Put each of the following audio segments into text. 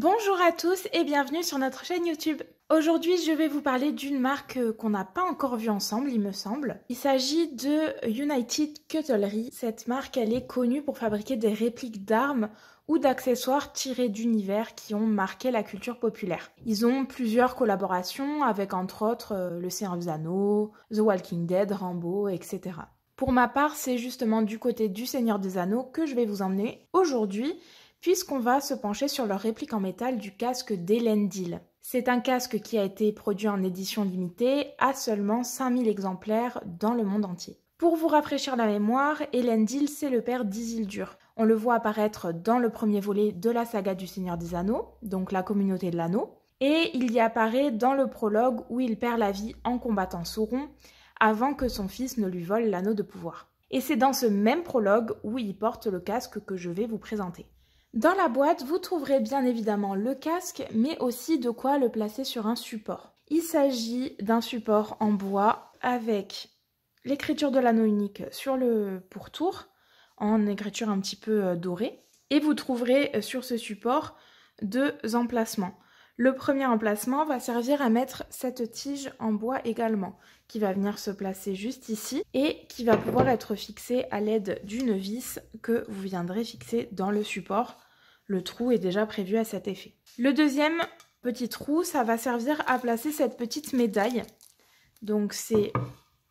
Bonjour à tous et bienvenue sur notre chaîne YouTube. Aujourd'hui, je vais vous parler d'une marque qu'on n'a pas encore vue ensemble, il me semble. Il s'agit de United Cutlery. Cette marque, elle est connue pour fabriquer des répliques d'armes ou d'accessoires tirés d'univers qui ont marqué la culture populaire. Ils ont plusieurs collaborations avec entre autres Le Seigneur des Anneaux, The Walking Dead, Rambo, etc. Pour ma part, c'est justement du côté du Seigneur des Anneaux que je vais vous emmener aujourd'hui, puisqu'on va se pencher sur leur réplique en métal du casque d'Elendil. C'est un casque qui a été produit en édition limitée à seulement 5000 exemplaires dans le monde entier. Pour vous rafraîchir la mémoire, Elendil, c'est le père d'Isildur. On le voit apparaître dans le premier volet de la saga du Seigneur des Anneaux, donc la communauté de l'anneau, et il y apparaît dans le prologue où il perd la vie en combattant Sauron, avant que son fils ne lui vole l'anneau de pouvoir. Et c'est dans ce même prologue où il porte le casque que je vais vous présenter. Dans la boîte, vous trouverez bien évidemment le casque, mais aussi de quoi le placer sur un support. Il s'agit d'un support en bois avec l'écriture de l'anneau unique sur le pourtour, en écriture un petit peu dorée. Et vous trouverez sur ce support deux emplacements. Le premier emplacement va servir à mettre cette tige en bois également, qui va venir se placer juste ici et qui va pouvoir être fixée à l'aide d'une vis que vous viendrez fixer dans le support. Le trou est déjà prévu à cet effet. Le deuxième petit trou, ça va servir à placer cette petite médaille. Donc c'est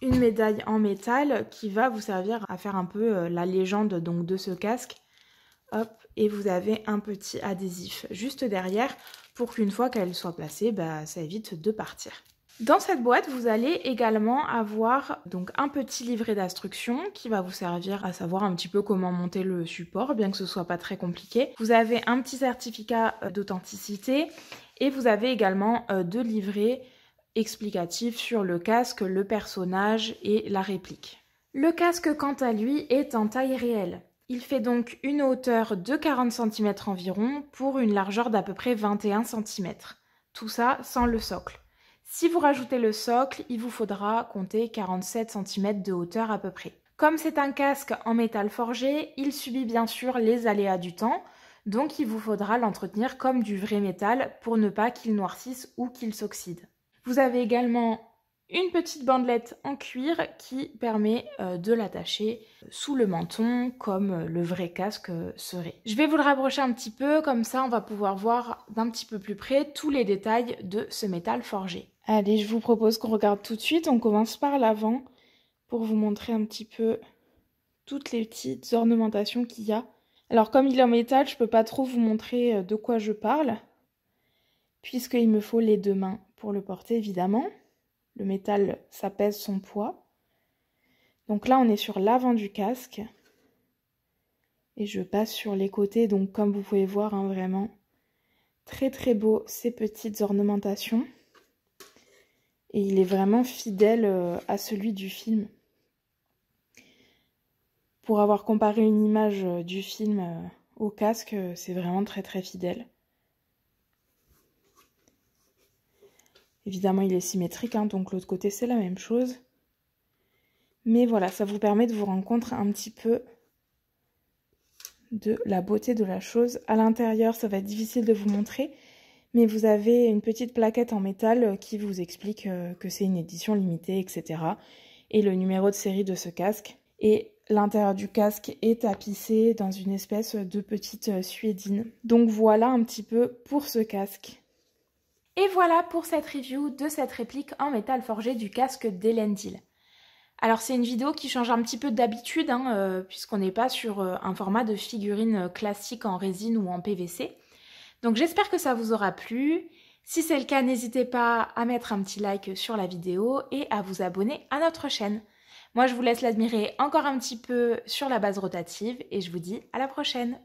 une médaille en métal qui va vous servir à faire un peu la légende donc, de ce casque. Hop, et vous avez un petit adhésif juste derrière pour qu'une fois qu'elle soit placée, ça évite de partir. Dans cette boîte, vous allez également avoir donc un petit livret d'instructions qui va vous servir à savoir un petit peu comment monter le support, bien que ce soit pas très compliqué. Vous avez un petit certificat d'authenticité et vous avez également deux livrets explicatifs sur le casque, le personnage et la réplique. Le casque, quant à lui, est en taille réelle. Il fait donc une hauteur de 40 cm environ pour une largeur d'à peu près 21 cm. Tout ça sans le socle. Si vous rajoutez le socle, il vous faudra compter 47 cm de hauteur à peu près. Comme c'est un casque en métal forgé, il subit bien sûr les aléas du temps, donc il vous faudra l'entretenir comme du vrai métal pour ne pas qu'il noircisse ou qu'il s'oxyde. Vous avez également une petite bandelette en cuir qui permet de l'attacher sous le menton comme le vrai casque serait. Je vais vous le rapprocher un petit peu, comme ça on va pouvoir voir d'un petit peu plus près tous les détails de ce métal forgé. Allez, je vous propose qu'on regarde tout de suite. On commence par l'avant pour vous montrer un petit peu toutes les petites ornementations qu'il y a. Alors comme il est en métal, je peux pas trop vous montrer de quoi je parle, puisqu'il me faut les deux mains pour le porter évidemment. Le métal, ça pèse son poids. Donc là, on est sur l'avant du casque. Et je passe sur les côtés. Donc comme vous pouvez voir, hein, vraiment très très beau ces petites ornementations. Et il est vraiment fidèle à celui du film. Pour avoir comparé une image du film au casque, c'est vraiment très très fidèle. Évidemment, il est symétrique, hein, donc l'autre côté, c'est la même chose. Mais voilà, ça vous permet de vous rendre compte un petit peu de la beauté de la chose. À l'intérieur, ça va être difficile de vous montrer, mais vous avez une petite plaquette en métal qui vous explique que c'est une édition limitée, etc. Et le numéro de série de ce casque. Et l'intérieur du casque est tapissé dans une espèce de petite suédine. Donc voilà un petit peu pour ce casque. Et voilà pour cette review de cette réplique en métal forgé du casque d'Elendil. Alors c'est une vidéo qui change un petit peu d'habitude, puisqu'on n'est pas sur un format de figurine classique en résine ou en PVC. Donc j'espère que ça vous aura plu. Si c'est le cas, n'hésitez pas à mettre un petit like sur la vidéo et à vous abonner à notre chaîne. Moi je vous laisse l'admirer encore un petit peu sur la base rotative et je vous dis à la prochaine.